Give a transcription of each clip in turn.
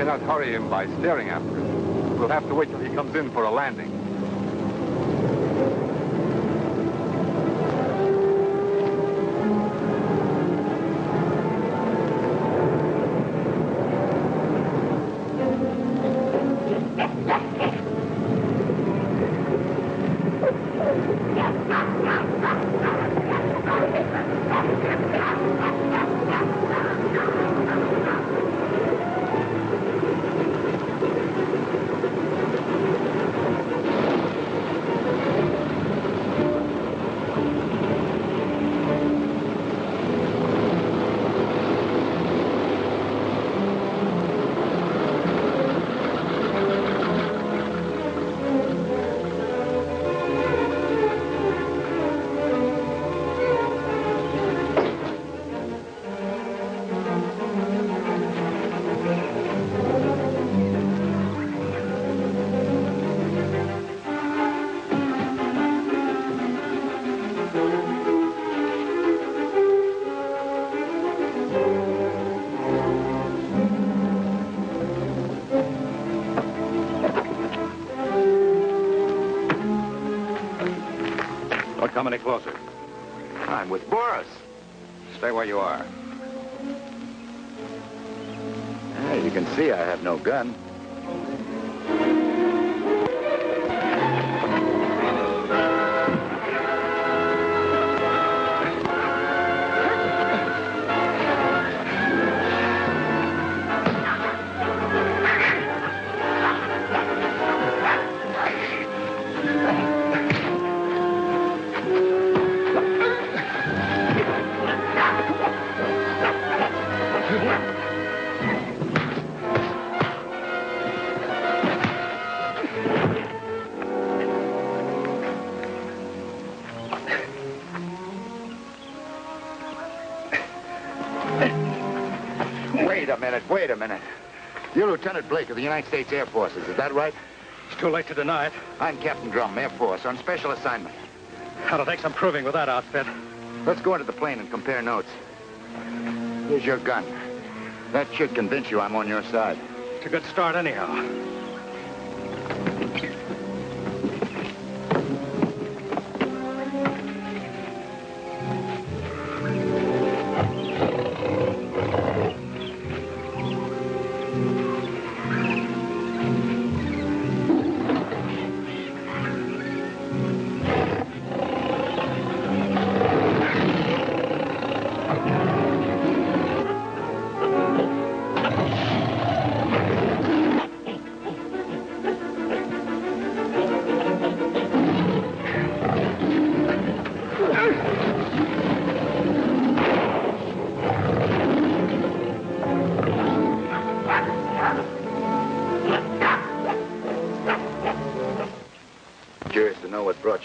cannot hurry him by staring after him. We'll have to wait till he comes in for a landing. Come any closer. I'm with Boris. Stay where you are. You can see I have no gun. Wait a minute. You're Lieutenant Blake of the United States Air Forces, is that right? It's too late to deny it. I'm Captain Drum, Air Force, on special assignment. That'll take some proving with that outfit. Let's go into the plane and compare notes. Here's your gun. That should convince you I'm on your side. It's a good start anyhow.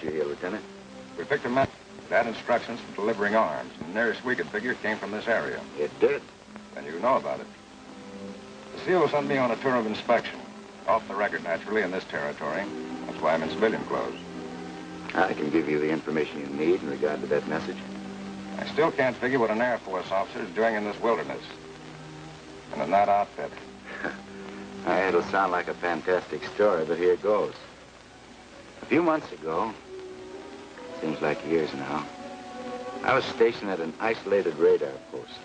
You here, Lieutenant? We picked a map that had instructions for delivering arms. The nearest we could figure came from this area. It did? Then you know about it. The SEAL sent me on a tour of inspection. Off the record, naturally, in this territory. That's why I'm in civilian clothes. I can give you the information you need in regard to that message. I still can't figure what an Air Force officer is doing in this wilderness. And in that outfit. It'll sound like a fantastic story, but here goes. A few months ago, seems like years now, I was stationed at an isolated radar post.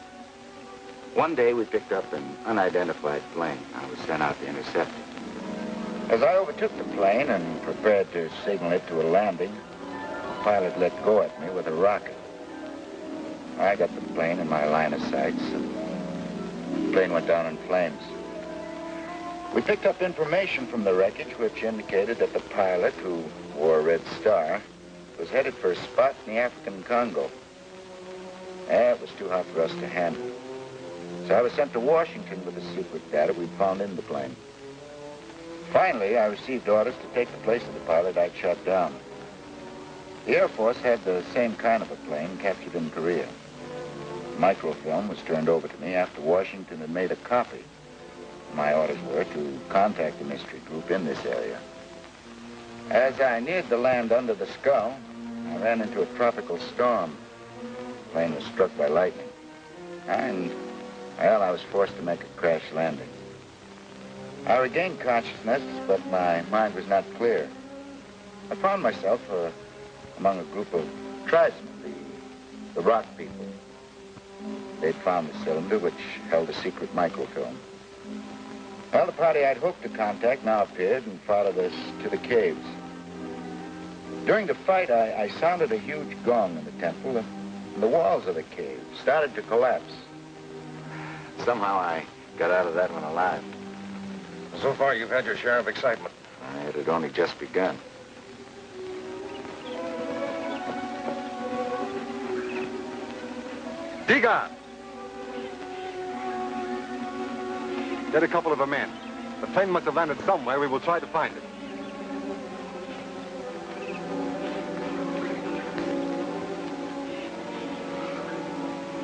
One day, we picked up an unidentified plane. I was sent out to intercept it. As I overtook the plane and prepared to signal it to a landing, the pilot let go at me with a rocket. I got the plane in my line of sights, and the plane went down in flames. We picked up information from the wreckage which indicated that the pilot, who wore a red star, was headed for a spot in the African Congo. It was too hot for us to handle. So I was sent to Washington with the secret data we'd found in the plane. Finally, I received orders to take the place of the pilot I'd shot down. The Air Force had the same kind of a plane captured in Korea. The microfilm was turned over to me after Washington had made a copy. My orders were to contact the mystery group in this area. As I neared the land under the skull, I ran into a tropical storm. The plane was struck by lightning. And, well, I was forced to make a crash landing. I regained consciousness, but my mind was not clear. I found myself among a group of tribesmen, the rock people. They'd found the cylinder which held a secret microfilm. Well, the party I'd hoped to contact now appeared and followed us to the caves. During the fight, I sounded a huge gong in the temple, and the walls of the cave started to collapse. Somehow I got out of that one alive. So far, you've had your share of excitement. It had only just begun. Diga! Get a couple of our men. The plane must have landed somewhere. We will try to find it.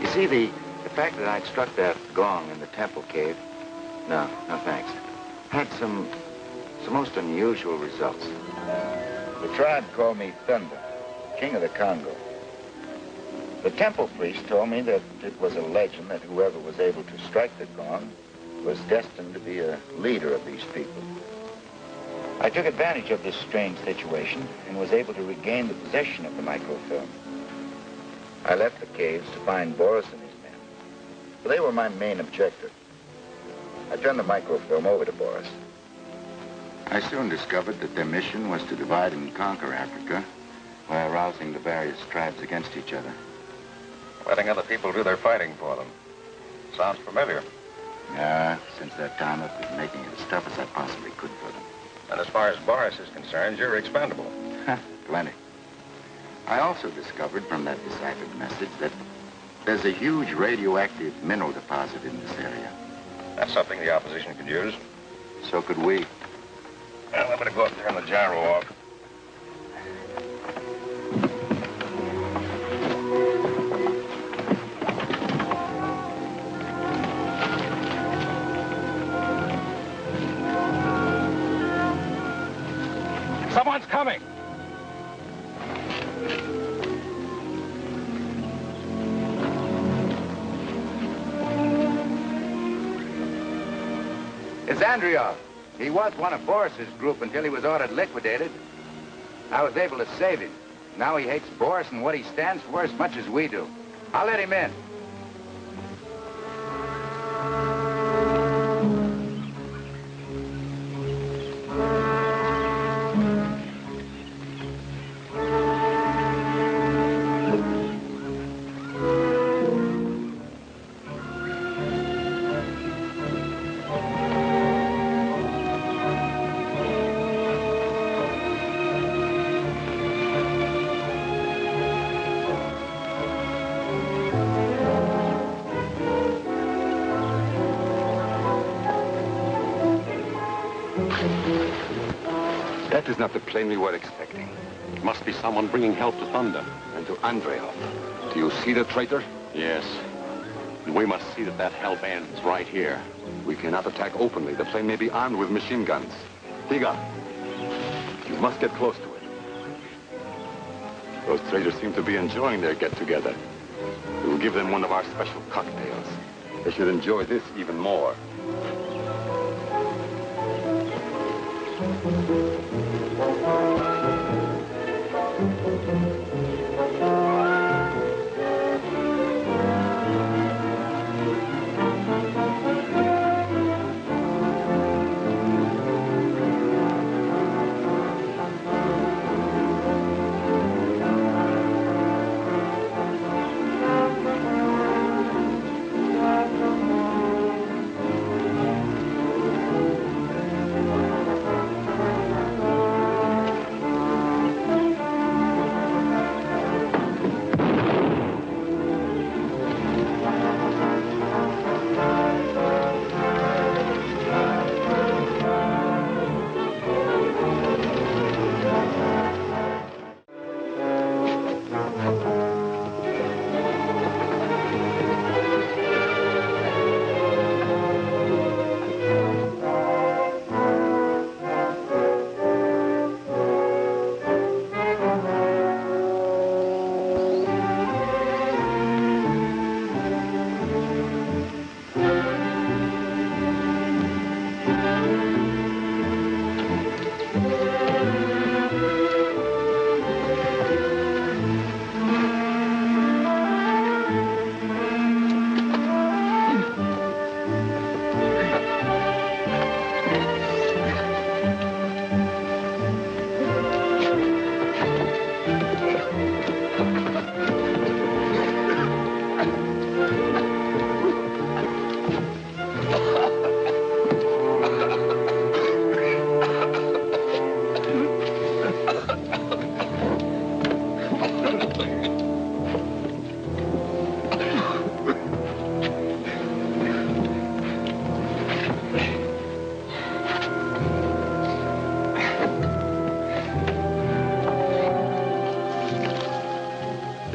You see, the fact that I'd struck that gong in the temple cave, no thanks, had some most unusual results. The tribe called me Thun'da, king of the Congo. The temple priest told me that it was a legend that whoever was able to strike the gong was destined to be a leader of these people. I took advantage of this strange situation and was able to regain the possession of the microfilm. I left the caves to find Boris and his men. They were my main objective. I turned the microfilm over to Boris. I soon discovered that their mission was to divide and conquer Africa by arousing the various tribes against each other. Letting other people do their fighting for them. Sounds familiar. Yeah, since that time I've been making it as tough as I possibly could for them. And as far as Boris is concerned, you're expendable. Plenty. I also discovered from that deciphered message that there's a huge radioactive mineral deposit in this area. That's something the opposition could use. So could we. Well, I'm gonna go up and turn the gyro off. Someone's coming. It's Andreov. He was one of Boris's group until he was ordered liquidated. I was able to save him. Now he hates Boris and what he stands for as much as we do. I'll let him in. That is not the plane we were expecting. It must be someone bringing help to Thun'da. And to Andreov. Do you see the traitor? Yes. And we must see that that help ends right here. We cannot attack openly. The plane may be armed with machine guns. Diga, you must get close to it. Those traitors seem to be enjoying their get-together. We will give them one of our special cocktails. They should enjoy this even more.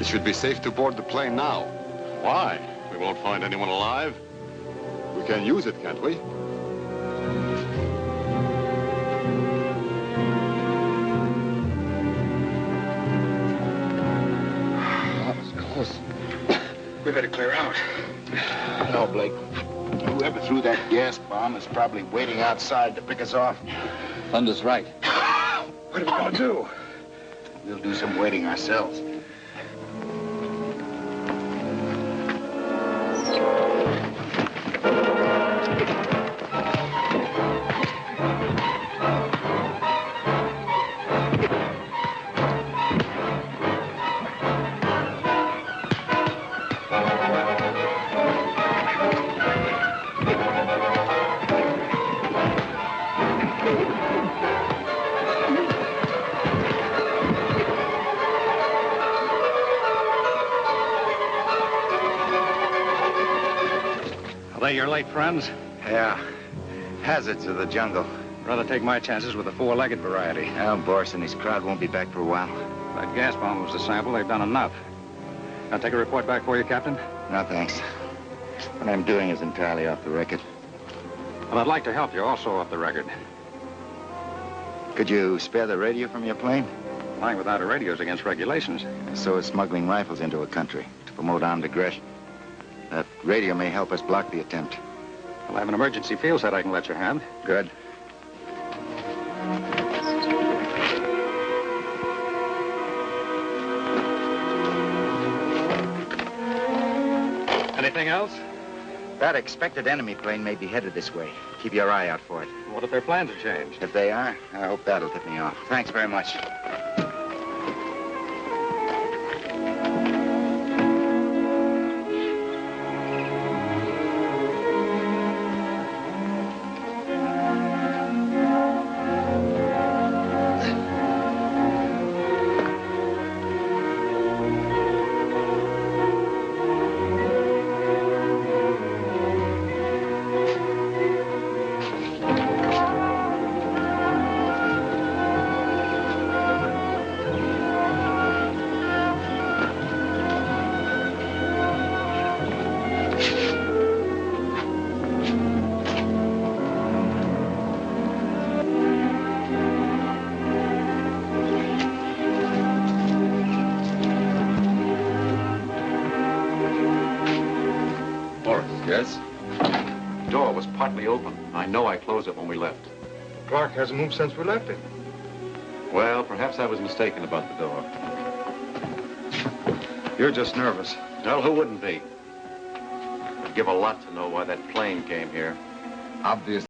It should be safe to board the plane now. Why? We won't find anyone alive. We can use it, can't we? That was close. We better clear out. No, Blake. Whoever threw that gas bomb is probably waiting outside to pick us off. Thun'da's right. What are we gonna do? We'll do some waiting ourselves. Your late friends? Yeah. Hazards of the jungle. Rather take my chances with the four-legged variety. Well, Boris and his crowd won't be back for a while. That gas bomb was the sample. They've done enough. I'll take a report back for you, Captain. No, thanks. What I'm doing is entirely off the record. Well, I'd like to help you also off the record. Could you spare the radio from your plane? Flying without a radio is against regulations. So is smuggling rifles into a country to promote armed aggression. That radio may help us block the attempt. Well, I have an emergency field set I can let you have. Good. Anything else? That expected enemy plane may be headed this way. Keep your eye out for it. What if their plans have changed? If they are, I hope that'll tip me off. Thanks very much. Yes? The door was partly open. I know I closed it when we left. Clark hasn't moved since we left it. Well, perhaps I was mistaken about the door. You're just nervous. Well, who wouldn't be? I'd give a lot to know why that plane came here. Obviously.